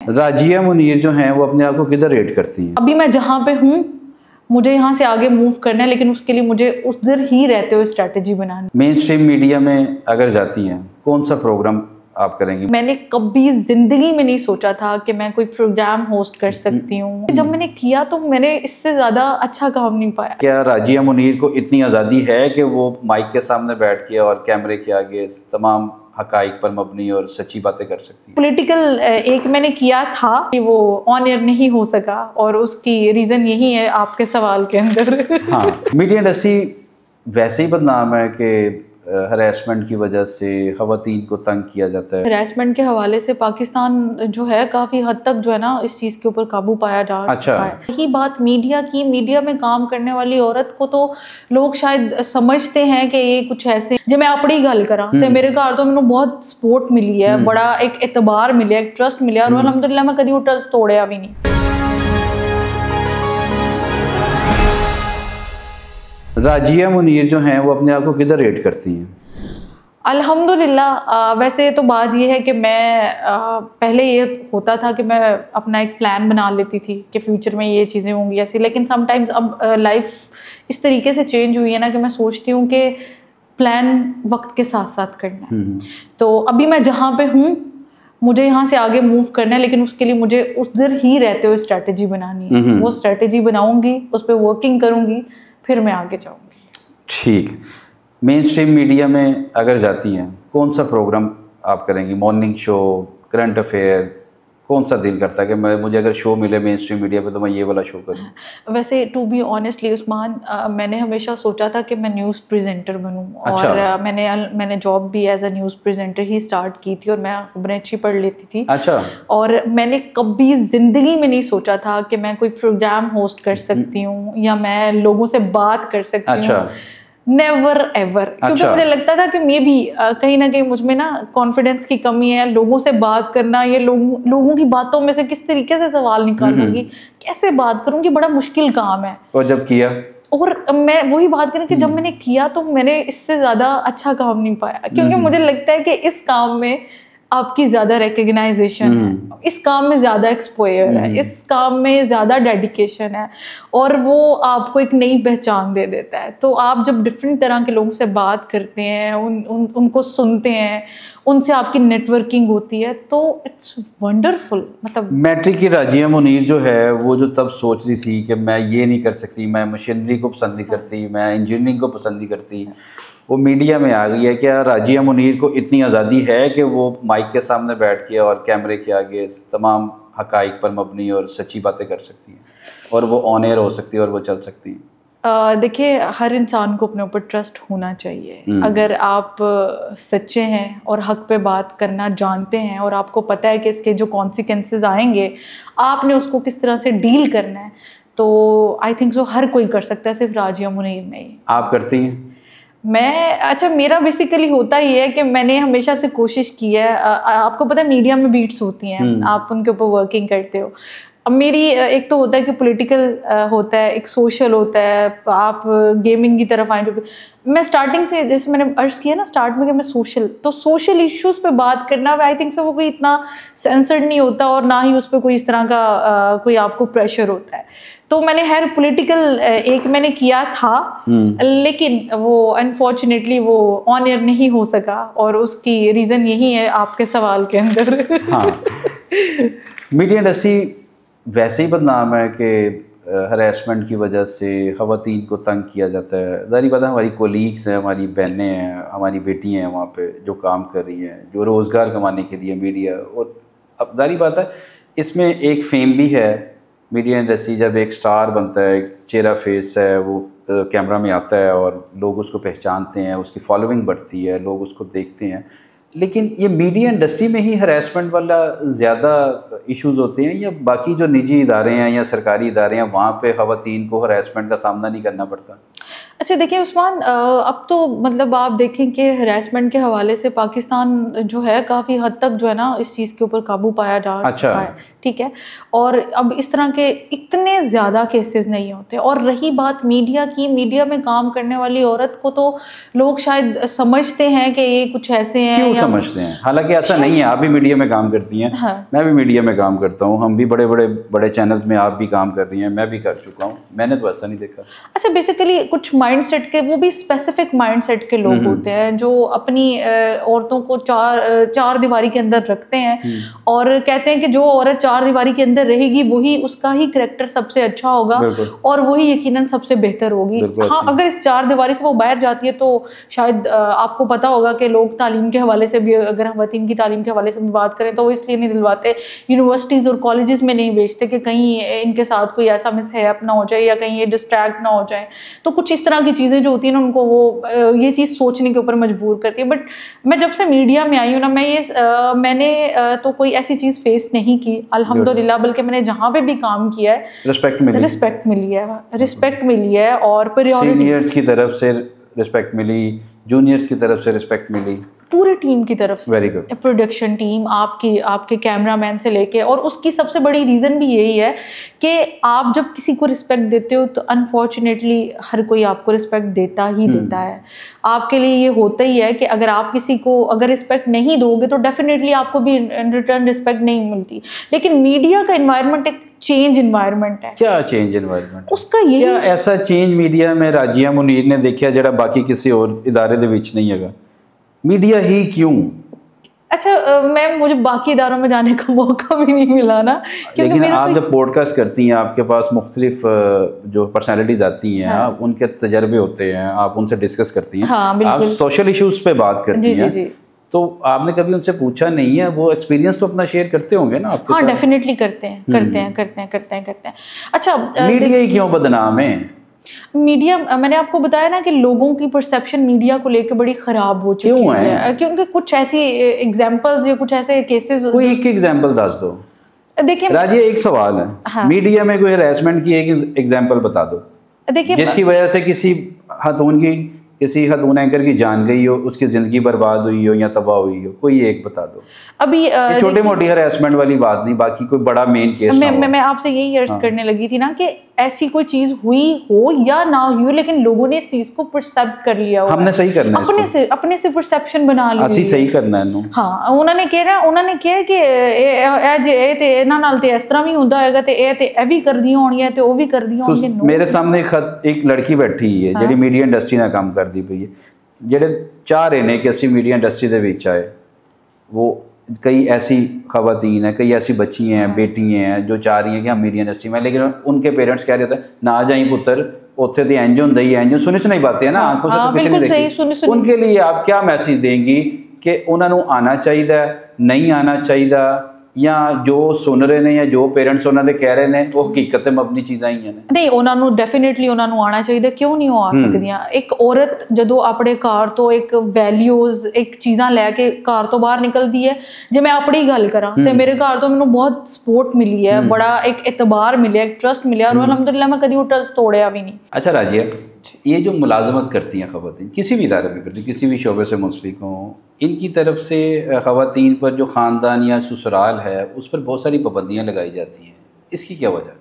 राजिया मुनीर जो हैं वो अपने आप को किधर रेट करती हैं? अभी मैं जहाँ पे हूँ मुझे यहाँ से आगे मूव करना है, लेकिन उसके लिए मुझे उधर ही रहते हुए स्ट्रेटेजी बनानी। मेन स्ट्रीम मीडिया में अगर जाती हैं, कौन सा प्रोग्राम आप करेंगी? मैंने कभी जिंदगी में नहीं सोचा था कि मैं कोई प्रोग्राम होस्ट कर सकती हूँ। जब मैंने किया तो मैंने इससे ज्यादा अच्छा काम नहीं पाया। क्या राजिया मुनीर को इतनी आज़ादी है कि वो माइक के सामने बैठ के और कैमरे के आगे तमाम हकाइक पर मबनी और सच्ची बातें कर सकती है? पॉलिटिकल एक मैंने किया था कि वो ऑन एयर नहीं हो सका, और उसकी रीज़न यही है आपके सवाल के अंदर। हाँ, मीडिया इंडस्ट्री वैसे ही बदनाम है कि हरासमेंट की वजह से ख़वातीन को तंग किया जाता है। हरासमेंट के हवाले से पाकिस्तान जो है काफ़ी हद तक जो है ना इस चीज़ के ऊपर काबू पाया जा चुका है। यही बात मीडिया की, मीडिया में काम करने वाली औरत को तो लोग शायद समझते हैं कि ये कुछ ऐसे, जो मैं अपनी गल करा तो मेरे घर तो मैंने बहुत सपोर्ट मिली है, बड़ा एक एतबार मिले, एक ट्रस्ट मिले, और अल्हम्दुलिल्लाह मैं कभी वो ट्रस्ट तोड़िया भी नहीं। राजिया मुनीर जो हैं वो अपने आप को किधर रेट करती हैं? अल्हम्दुलिल्लाह वैसे तो बात ये है कि मैं पहले ये होता था कि मैं अपना एक प्लान बना लेती थी कि फ्यूचर में ये चीज़ें होंगी ऐसी, लेकिन समटाइम्स अब लाइफ इस तरीके से चेंज हुई है ना कि मैं सोचती हूँ कि प्लान वक्त के साथ साथ करना है। तो अभी मैं जहाँ पे हूँ मुझे यहाँ से आगे मूव करना है, लेकिन उसके लिए मुझे उधर ही रहते हुए स्ट्रेटेजी बनानी है। वो स्ट्रेटेजी बनाऊंगी, उस पर वर्किंग करूंगी, फिर मैं आगे जाऊंगी। ठीक, मेन स्ट्रीम मीडिया में अगर जाती हैं, कौन सा प्रोग्राम आप करेंगी? मॉर्निंग शो, करंट अफेयर, कौन सा दिल करता है कि मुझे अगर शो मिले मेन स्ट्रीम मीडिया पे तो मैं ये वाला शो करूँ? वैसे टू बी ऑनेस्टली उस्मान, मैंने हमेशा सोचा था कि मैं न्यूज़ प्रेजेंटर बनूं। अच्छा। और मैंने जॉब भी एज अ न्यूज़ प्रेजेंटर ही स्टार्ट की थी, और मैं खबरें अच्छी पढ़ लेती थी। अच्छा। और मैंने कभी ज़िंदगी में नहीं सोचा था कि मैं कोई प्रोग्राम होस्ट कर सकती हूँ या मैं लोगों से बात कर सकती हूँ। Never ever. क्योंकि मुझे लगता था कि मे भी कहीं ना कहीं मुझ में ना कॉन्फिडेंस की कमी है, लोगों से बात करना, ये लोगों की बातों में से किस तरीके से सवाल निकालूंगी, कैसे बात करूंगी, बड़ा मुश्किल काम है। और जब किया, और मैं वही बात करें कि जब मैंने किया तो मैंने इससे ज्यादा अच्छा काम नहीं पाया, क्योंकि मुझे लगता है कि इस काम में आपकी ज्यादा रिकग्नाइजेशन है, इस काम में ज्यादा एक्सपोजर है, इस काम में ज्यादा डेडिकेशन है, और वो आपको एक नई पहचान दे देता है। तो आप जब डिफरेंट तरह के लोगों से बात करते हैं, उनको सुनते हैं, उनसे आपकी नेटवर्किंग होती है, तो इट्स वंडरफुल। मतलब मैट्रिक की राजिया मुनीर जो है वो जो तब सोच रही थी कि मैं ये नहीं कर सकती, मैं मशीनरी को पसंद नहीं करती, मैं इंजीनियरिंग को पसंद नहीं करती, वो मीडिया में आ गई है। क्या राजिया मुनीर को इतनी आज़ादी है कि वो माइक के सामने बैठ के और कैमरे के आगे तमाम हकाइक पर मबनी और सच्ची बातें कर सकती हैं, और वो ऑन एयर हो सकती है और वो चल सकती हैं? देखिए, हर इंसान को अपने ऊपर ट्रस्ट होना चाहिए। अगर आप सच्चे हैं और हक पे बात करना जानते हैं और आपको पता है कि इसके जो कॉन्सिक्वेंसेस आएंगे, आपने उसको किस तरह से डील करना है, तो आई थिंक सो हर कोई कर सकता है, सिर्फ राजिया मुनीर नहीं। आप करती हैं? अच्छा, मेरा बेसिकली होता ही है कि मैंने हमेशा से कोशिश की है। आपको पता है मीडिया में बीट्स होती हैं, आप उनके ऊपर वर्किंग करते हो। अब मेरी एक तो होता है कि पॉलिटिकल होता है, एक सोशल होता है, आप गेमिंग की तरफ आए। जो मैं स्टार्टिंग से, जैसे मैंने अर्ज किया ना स्टार्ट में कि मैं सोशल इश्यूज पे बात करना, आई थिंक सो वो कोई इतना सेंसर्ड नहीं होता, और ना ही उस पर कोई इस तरह का कोई आपको प्रेशर होता है। तो मैंने हर पॉलिटिकल एक मैंने किया था, लेकिन वो अनफॉर्चुनेटली वो ऑन एयर नहीं हो सका, और उसकी रीज़न यही है आपके सवाल के अंदर। हाँ, मीडिया इंडस्ट्री वैसे ही बदनाम है कि हरासमेंट की वजह से ख़वातीन को तंग किया जाता है। ज़ाहिर बात है, हमारी कोलीग्स हैं, हमारी बहनें हैं, हमारी बेटियां हैं वहाँ पे जो काम कर रही हैं, जो रोज़गार कमाने के लिए मीडिया, और अब ज़ाहिर बात है इसमें एक फेम भी है। मीडिया इंडस्ट्री जब एक स्टार बनता है, एक चेहरा फेस है, वो कैमरा में आता है और लोग उसको पहचानते हैं, उसकी फॉलोइंग बढ़ती है, लोग उसको देखते हैं। लेकिन ये मीडिया इंडस्ट्री में ही हरासमेंट वाला ज़्यादा इश्यूज़ होते हैं, या बाकी जो निजी इदारे हैं या सरकारी इदारे हैं वहाँ पे ख़वातीन को हरासमेंट का सामना नहीं करना पड़ता? अच्छा देखिए उस्मान, अब तो मतलब आप देखें कि हरासमेंट के हवाले से पाकिस्तान जो है काफ़ी हद तक जो है ना इस चीज़ के ऊपर काबू पाया जा चुका है, ठीक है। और अब इस तरह के इतने ज़्यादा केसेस नहीं होते। और रही बात मीडिया की, मीडिया में काम करने वाली औरत को तो लोग शायद समझते हैं कि ये कुछ ऐसे हैं। क्यों समझते हैं? हालांकि ऐसा नहीं है, आप भी मीडिया में काम करती हैं। हाँ। मैं भी मीडिया में काम करता हूँ, हम भी बड़े चैनल्स में, आप भी काम कर रही हैं, मैं भी कर चुका हूँ, मैंने तो ऐसा नहीं देखा। अच्छा बेसिकली कुछ माइंडसेट के, वो भी स्पेसिफिक माइंडसेट के लोग होते हैं जो अपनी औरतों को चार दीवारी के अंदर रखते हैं और कहते हैं कि जो औरत चार दीवारी के अंदर रहेगी वही उसका ही करैक्टर सबसे अच्छा होगा और वही यकीनन सबसे बेहतर होगी। हाँ, अगर इस चार दीवारी से वो बाहर जाती है तो शायद आपको पता होगा कि लोग तालीम के हवाले से भी, अगर खवातीन की तालीम के हवाले से भी बात करें तो वो इसलिए नहीं दिलवाते, यूनिवर्सिटीज़ और कॉलेजेस में नहीं भेजते कि कहीं इनके साथ कोई ऐसा मिसहैप ना हो जाए या कहीं ये डिस्ट्रैक्ट ना हो जाए। तो कुछ इस तरह की चीज़ें जो होती हैं ना, उनको वो ये चीज़ सोचने के ऊपर मजबूर करती है। बट मैं जब से मीडिया में आई हूँ ना, मैंने तो कोई ऐसी चीज़ फेस नहीं की अल्हम्दुलिल्लाह, बल्कि मैंने जहाँ पे भी काम किया है रिस्पेक्ट मिली है और सीनियर्स की तरफ से रिस्पेक्ट मिली, जूनियर्स की तरफ से रिस्पेक्ट मिली, पूरी टीम की तरफ से। Very good. प्रोडक्शन टीम, आपके कैमरामैन से लेके, और उसकी सबसे बड़ी रीज़न भी यही है कि आप जब किसी को रिस्पेक्ट देते हो तो अनफॉर्चुनेटली हर कोई आपको रिस्पेक्ट देता ही देता है। आपके लिए ये होता ही है कि अगर आप किसी को अगर रिस्पेक्ट नहीं दोगे तो डेफिनेटली आपको भी इन रिटर्न रिस्पेक्ट नहीं मिलती। लेकिन मीडिया का एनवायरनमेंट एक चेंज एनवायरनमेंट है। क्या चेंज एनवायरनमेंट? उसका यही, क्या ऐसा चेंज मीडिया में राजिया मुनीर ने देखा ਜਿਹੜਾ बाकी किसी और इदारे ਦੇ ਵਿੱਚ नहीं हैगा? मीडिया ही क्यों? अच्छा, मुझे बाकी इदारों में जाने का मौका भी नहीं मिला ना, लेकिन आप जब पॉडकास्ट करती हैं, आपके पास मुख्तलिफ जो पर्सनालिटीज आती हैं, आप उनके तजर्बे होते हैं, आप उनसे डिस्कस करती हैं, आप सोशल इश्यूज पे बात करती हैं, तो आपने कभी उनसे पूछा नहीं है? वो एक्सपीरियंस तो अपना शेयर करते होंगे ना आपके साथ? हाँ, डेफिनेटली करते हैं। अच्छा, मीडिया ही क्यों बदनाम है? मीडिया, मैंने आपको बताया ना कि लोगों की परसेप्शन मीडिया को लेकर बड़ी खराब हो चुकी है, क्योंकि कुछ ऐसी एग्जांपल्स या कुछ ऐसे केसेस, कोई एक एग्जांपल दस दो। देखिए राजिया, एक सवाल है, हाँ। मीडिया में कोई हरासमेंट की एक एग्जांपल बता दो, देखिए जिसकी वजह से किसी खातून एंकर की जान गई हो, उसकी ज़िंदगी बर्बाद हुई हो या तबाह हुई हो, कोई एक बता दो। अभी छोटे मोटी हरासमेंट वाली बात नहीं, बाकी कोई बड़ा मेन केस। मैं आपसे यही अर्ज करने लगी थी ना कि ऐसी कोई चीज़ हुई हो या ना हुई हो, लेकिन लोगों ने इस चीज़ को परसेप्ट कर लिया हो। हमने सही करना है, अपने से परसेप्शन बना लिया, ਅਸੀਂ सही करना है। हाँ, उन्होंने किहा कि ਇਹ ਇਹਨਾਂ ਨਾਲ ਤੇ ਇਸ ਤਰ੍ਹਾਂ ਵੀ ਹੁੰਦਾ ਹੋਏਗਾ ਤੇ ਇਹ ਵੀ ਕਰਦੀਆਂ ਹੋਣੀਆਂ ਤੇ ਉਹ ਵੀ ਕਰਦੀਆਂ ਹੋਣਗੀਆਂ। मेरे सामने एक लड़की बैठी है ਜਿਹੜੀ मीडिया इंडस्ट्री ਨਾਲ ਕੰਮ ਕਰਦੀ ਪਈ ਹੈ, ਜਿਹੜੇ चाह रहे हैं कि ਅਸੀਂ मीडिया इंडस्ट्री ਦੇ ਵਿੱਚ आए, वो कई ऐसी खवातीन हैं, कई ऐसी बच्ची हैं, बेटी हैं जो चाह रही हैं कि हम मीडिया इंडस्ट्री में, लेकिन उनके पेरेंट्स कह रहे थे ना जाई पुत्र, उत्थे तो इंज होंदा ही इंज, सुनी सुनाई बातें हैं ना, आंखों से तो किसी नहीं देखी। उनके लिए आप क्या मैसेज देंगी कि उन्होंने आना चाहिए, नहीं आना चाहिए, या जो सुन रहे ने या जो पेरेंट्स उन्होंने कह रहे हैं वो हकीकत मबनी चीज़ां ही हैं? नहीं, उन्होंने डेफिनेटली उन्होंने आना चाहिए, क्यों नहीं आ सकदियां। एक औरत जदों अपने घर तो एक वैल्यूज़, एक चीज़ां लैके घर तो बाहर निकलती है, जे मैं अपनी गल करा तो मेरे घर तो मैनूं बहुत सपोर्ट मिली है, बड़ा एक एतबार मिले, एक ट्रस्ट मिले, और अलहमदुलिल्लाह मैं कभी वो ट्रस्ट तोड़िया भी नहीं। अच्छा राजिया, ये जो मुलाजमत करती हैं खवातीन, किसी भी इदारे में करती, किसी भी शोबे से मुंसलिक हों, इनकी तरफ से खवातीन पर जो ख़ानदान या ससुराल है उस पर बहुत सारी पाबंदियाँ लगाई जाती हैं, इसकी क्या वजह?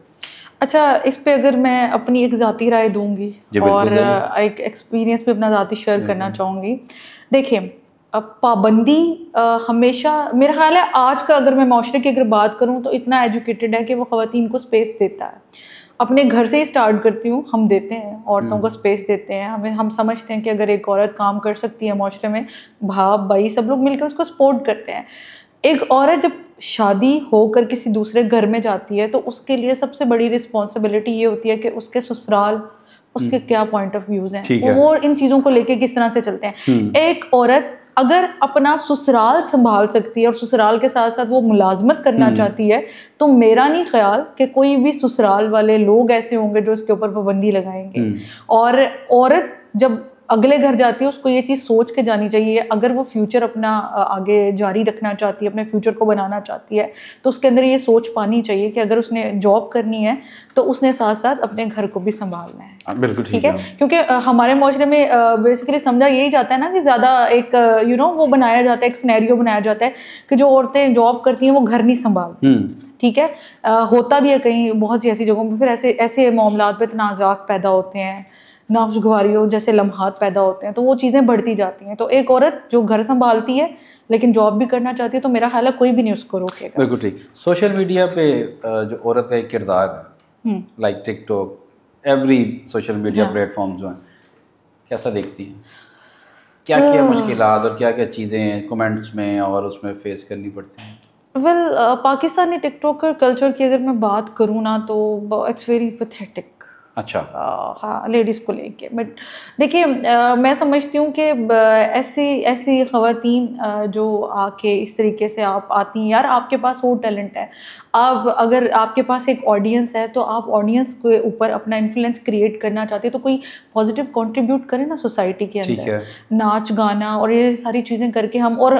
अच्छा, इस पे अगर मैं अपनी एक ज़ाती राय दूंगी और एक एक्सपीरियंस भी अपना ज़ाती शेयर करना चाहूँगी। देखिए, पाबंदी हमेशा, मेरा ख्याल है आज का अगर मैं माशरे की अगर बात करूँ तो इतना एजुकेटेड है कि वो ख़वातीन को स्पेस देता है। अपने घर से ही स्टार्ट करती हूँ, हम देते हैं औरतों को स्पेस देते हैं, हम समझते हैं कि अगर एक औरत काम कर सकती है माशरे में, भाप भाई सब लोग मिलकर उसको सपोर्ट करते हैं। एक औरत जब शादी होकर किसी दूसरे घर में जाती है तो उसके लिए सबसे बड़ी रिस्पॉन्सिबिलिटी ये होती है कि उसके ससुराल, उसके क्या पॉइंट ऑफ व्यूज़ हैं, वो इन चीज़ों को लेके किस तरह से चलते हैं। एक औरत अगर अपना ससुराल संभाल सकती है और ससुराल के साथ साथ वो मुलाजमत करना चाहती है, तो मेरा नहीं ख्याल कि कोई भी ससुराल वाले लोग ऐसे होंगे जो इसके ऊपर पाबंदी लगाएंगे। और औरत जब अगले घर जाती है उसको ये चीज़ सोच के जानी चाहिए, अगर वो फ्यूचर अपना आगे जारी रखना चाहती है, अपने फ्यूचर को बनाना चाहती है, तो उसके अंदर ये सोच पानी चाहिए कि अगर उसने जॉब करनी है तो उसने साथ साथ अपने घर को भी संभालना है। बिल्कुल ठीक है, क्योंकि हमारे माशरे में बेसिकली समझा यही जाता है ना कि ज़्यादा एक वो बनाया जाता है, एक सिनेरियो बनाया जाता है कि जो औरतें जॉब करती हैं वो घर नहीं संभालती। ठीक है, होता भी है कहीं बहुत सी ऐसी जगहों पर, फिर ऐसे ऐसे मामलात पे तनाज़ात पैदा होते हैं, नाखुशगवारियों जैसे लम्हात पैदा होते हैं, तो वो चीज़ें बढ़ती जाती हैं। तो एक औरत जो घर संभालती है लेकिन जॉब भी करना चाहती है, तो मेरा ख्याल है कोई भी नहीं उसको रोकेगा। बिल्कुल ठीक। सोशल मीडिया पे जो औरत का एक किरदार है, like TikTok, every social media platform जो हैं, कैसा देखती हैं? क्या क्या मुश्किलात और क्या क्या चीज़ें कमेंट्स में और उसमें फेस करनी पड़ती हैं? पाकिस्तानी टिकटॉकर कल्चर की अगर मैं बात करूँ ना, तो इट्स वेरी पैथेटिक। अच्छा। हाँ, लेडीज़ को लेके। बट देखिए, मैं समझती हूँ कि ऐसी ऐसी ख़वातीन जो आके इस तरीके से आप आती हैं, यार आपके पास वो टैलेंट है, आप अगर आपके पास एक ऑडियंस है तो आप ऑडियंस के ऊपर अपना इन्फ्लुएंस क्रिएट करना चाहते हैं, तो कोई पॉजिटिव कंट्रीब्यूट करें ना सोसाइटी के अंदर, नाच गाना और ये सारी चीज़ें करके हम, और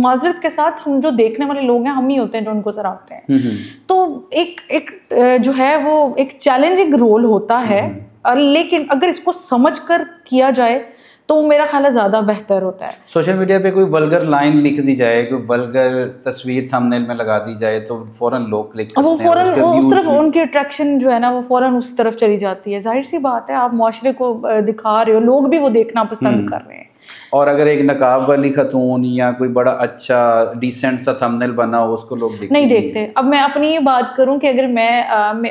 माजरत के साथ हम जो देखने वाले लोग हैं हम ही होते हैं जो उनको सराहते हैं। तो एक जो है वो एक चैलेंजिंग रोल होता है, लेकिन अगर इसको समझकर किया जाए तो मेरा ख्याल है ज़्यादा बेहतर होता है। सोशल मीडिया पे कोई वल्गर लाइन लिख दी जाए, कोई वल्गर तस्वीर थंबनेल में लगा दी जाए, तो फ़ौरन लोग क्लिक करते हैं, वो फ़ौरन उस तरफ, उनकी अट्रैक्शन जो है ना वो फ़ौरन उस तरफ चली जाती है। जाहिर सी बात है, आप मुआशरे को दिखा रहे हो, लोग भी वो देखना पसंद कर रहे हैं। और अगर एक नकाब वाली खतून या कोई बड़ा अच्छा डिसेंट सा थंबनेल बना हो, उसको लोग नहीं देखते। अब मैं अपनी ये बात करूं कि अगर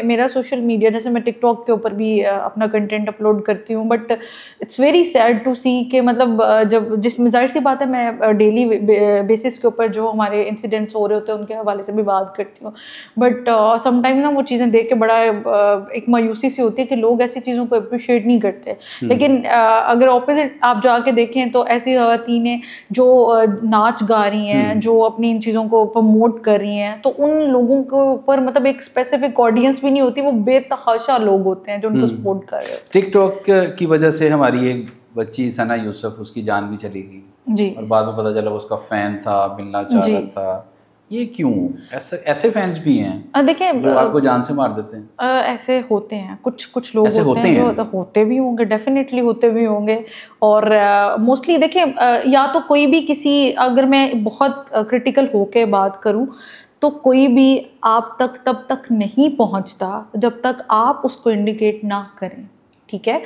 मेरा सोशल मीडिया, जैसे मैं टिकटॉक के ऊपर भी अपना कंटेंट अपलोड करती हूं, but it's very sad to see कि मतलब जब जिसमें जाहिर सी बात है मैं डेली बेसिस के ऊपर जो हमारे इंसिडेंट्स हो रहे होते हैं उनके हवाले से भी बात करती हूँ, बट समटाइम ना वो चीज़ें देख के बड़ा एक मायूसी सी होती है कि लोग ऐसी चीज़ों को अप्रिशिएट नहीं करते। लेकिन अगर ऑपोजिट आप जाके देखें तो ऐसी ख़वातीनें जो नाच गा रही हैं, जो अपनी इन चीज़ों को प्रमोट कर रही हैं, तो उन लोगों के ऊपर मतलब एक स्पेसिफिक ऑडियंस भी नहीं होती, वो बेतहाशा लोग होते हैं जो उनको सपोर्ट कर रहे हैं। टिकटॉक की वजह से हमारी एक बच्ची सना यूसुफ, उसकी जान भी चली गई जी, और बाद में पता चला उसका फ़ैन था, मिलना चाह रहा था। ये क्यों? ऐसे फैंस भी हैं देखिए, जो आपको जान से मार देते हैं। ऐसे होते हैं, कुछ लोग होते हैं जो होते भी होंगे, डेफिनेटली होते भी होंगे। और मोस्टली देखिए, या तो कोई भी किसी, अगर मैं बहुत क्रिटिकल होके बात करूं, तो कोई भी आप तक तब तक नहीं पहुंचता जब तक आप उसको इंडिकेट ना करें। ठीक है,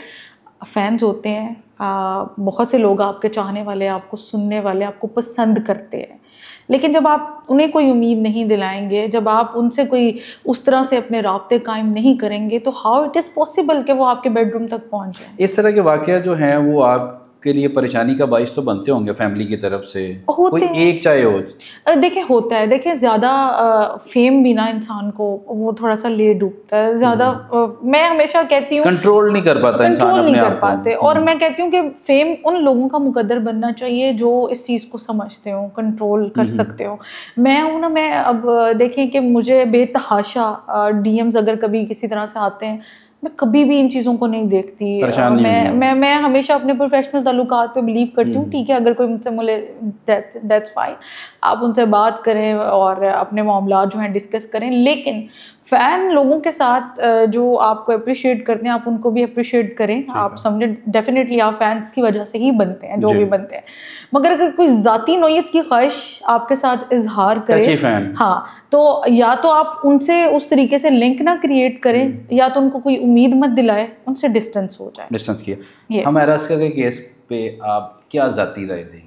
फैंस होते हैं, बहुत से लोग आपके चाहने वाले, आपको सुनने वाले, आपको पसंद करते हैं, लेकिन जब आप उन्हें कोई उम्मीद नहीं दिलाएंगे, जब आप उनसे कोई उस तरह से अपने राब्ते कायम नहीं करेंगे, तो हाउ इट इज़ पॉसिबल कि वो आपके बेडरूम तक पहुंच जाए। इस तरह के वाक़या जो हैं वो आपके लिए परेशानी का बाइस तो बनते होंगे फैमिली की तरफ से, कोई एक चाहे हो। देखिए होता है, देखिए ज़्यादा फेम भी ना इंसान को वो थोड़ा सा ले डूबता है ज़्यादा। मैं हमेशा कहती हूँ कंट्रोल नहीं कर पाता, कंट्रोल नहीं कर पाते। और मैं कहती हूँ कि फेम उन लोगों का मुकद्दर बनना चाहिए जो इस चीज़ को समझते हो, कंट्रोल कर सकते हो। मैं हूँ ना, मैं अब देखें कि मुझे बेतहाशा DMs अगर कभी किसी तरह से आते हैं, मैं कभी भी इन चीज़ों को नहीं देखती। मैं हमेशा अपने प्रोफेशनल ताल्लुकात पे बिलीव करती हूँ। ठीक है, अगर कोई मुझसे मिले, दैट्स फाइन, आप उनसे बात करें और अपने मामलात जो हैं डिस्कस करें, लेकिन फ़ैन लोगों के साथ जो आपको अप्रिशिएट करते हैं, आप उनको भी अप्रिशिएट करें। आप समझें, डेफिनेटली आप फैंस की वजह से ही बनते हैं जो भी बनते हैं, मगर अगर कोई ज़ाती नौयत की ख्वाहिश आपके साथ इजहार करे, हाँ, तो या तो आप उनसे उस तरीके से लिंक ना क्रिएट करें, या तो उनको कोई उम्मीद मत दिलाए, उनसे डिस्टेंस हो जाए। डिस्टेंस किया। हम अरास्का के केस पे आप क्या ज़ाती राय देंगे?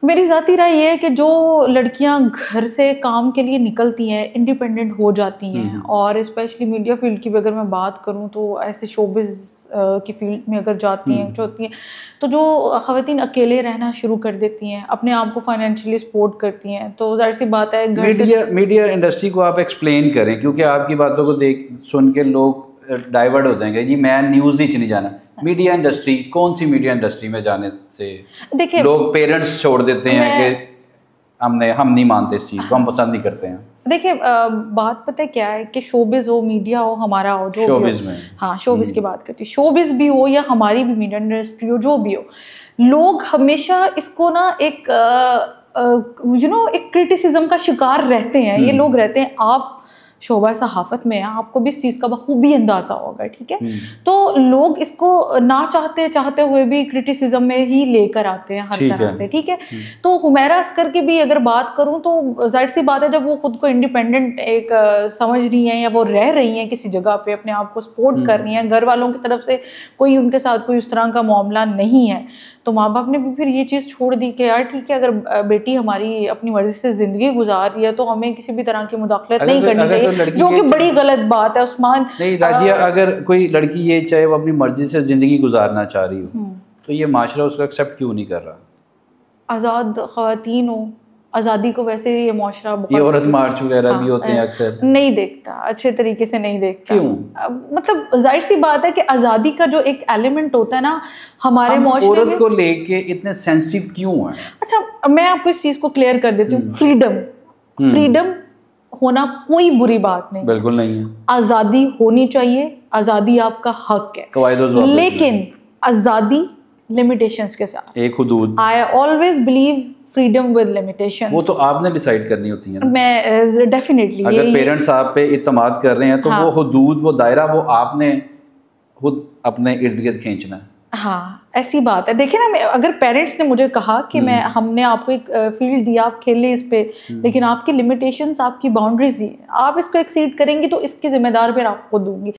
मेरी ज़ाती राय ये है कि जो लड़कियां घर से काम के लिए निकलती हैं, इंडिपेंडेंट हो जाती हैं, और स्पेशली मीडिया फील्ड की भी अगर मैं बात करूं, तो ऐसे शोबिज़ की फील्ड में अगर जाती हैं जो होती हैं, तो जो ख़वातीन अकेले रहना शुरू कर देती हैं, अपने आप को फाइनेंशियली सपोर्ट करती हैं, तो जाहिर सी बात है मीडिया इंडस्ट्री को आप एक्सप्लेन करें, क्योंकि आपकी बातों को सुन के लोग डाइवर्ट हो जाएंगे, जी मैं न्यूज़ ही नहीं जाना। मीडिया इंडस्ट्री, कौन सी मीडिया इंडस्ट्री में जाने से देखिए लोग पेरेंट्स छोड़ देते हैं कि हम नहीं मानते इस चीज़ को, हम पसंद नहीं करते हैं। देखिए बात पता है क्या है कि शोबिज हो, मीडिया हो, हमारा हो, जो शोबिज भी हो, में हाँ शोबिज की बात करती हूँ, शोबिज भी हो या हमारी भी मीडिया इंडस्ट्री हो, जो भी हो, लोग हमेशा इसको ना एक एक क्रिटिसिज्म का शिकार रहते हैं। ये लोग रहते हैं, आप शोबा सहाफत में है, आपको भी इस चीज़ का बखूबी अंदाजा होगा, ठीक है। तो लोग इसको ना चाहते हुए भी क्रिटिसिज्म में ही लेकर आते हैं हर तरह से, ठीक है। तो हुमैरा अस्कर की भी अगर बात करूं तो जाहिर सी बात है, जब वो खुद को इंडिपेंडेंट एक समझ रही हैं या वो रह रही हैं किसी जगह पे, अपने आप को सपोर्ट कर रही हैं, घर वालों की तरफ से कोई उनके साथ कोई उस तरह का मामला नहीं है, तो माँ बाप ने भी फिर ये चीज़ छोड़ दी कि यार ठीक है, अगर बेटी हमारी अपनी मर्जी से ज़िंदगी गुजार रही है तो हमें किसी भी तरह की मुदाखलत नहीं करनी चाहिए, जो कि बड़ी गलत बात है उस्मान। नहीं राजिया, अगर कोई लड़की ये चाहे वो अपनी मर्जी से ज़िंदगी गुजारना चाह रही हो तो ये माशरा उसको एक्सेप्ट क्यों नहीं कर रहा? आज़ाद ख़वातीन हो, आज़ादी को वैसे ये माशरा ये औरत मार्च वगैरह भी होते हैं अक्सर, नहीं देखता, अच्छे तरीके से नहीं देखता। क्यों? मतलब जाहिर सी बात है कि आज़ादी का जो एक एलिमेंट होता है ना हमारे माशरे में, औरत को लेके इतने सेंसिटिव क्यों है? अच्छा मैं आपको इस चीज़ को क्लियर कर देती हूँ, फ्रीडम होना कोई बुरी बात नहीं, बिल्कुल नहीं है। आज़ादी होनी चाहिए, आज़ादी आपका हक है, लेकिन आज़ादी लिमिटेशंस के साथ, एक हुदूद। I always believe freedom with limitations. वो तो आपने डिसाइड करनी होती है ना। मैं डेफिनेटली, अगर पेरेंट्स आप पे इत्मीनाद कर रहे हैं तो वो हुदूद, वो दायरा, वो आपने खुद अपने इर्द गिर्द खींचना है। हाँ ऐसी बात है। देखिए ना, अगर पेरेंट्स ने मुझे कहा कि हमने आपको एक फील्ड दिया, आप खेले इस पे, लेकिन आपकी लिमिटेशंस, आपकी बाउंड्रीज ही, आप इसको एक्सीड करेंगी तो इसकी जिम्मेदार फिर आपको दूंगी।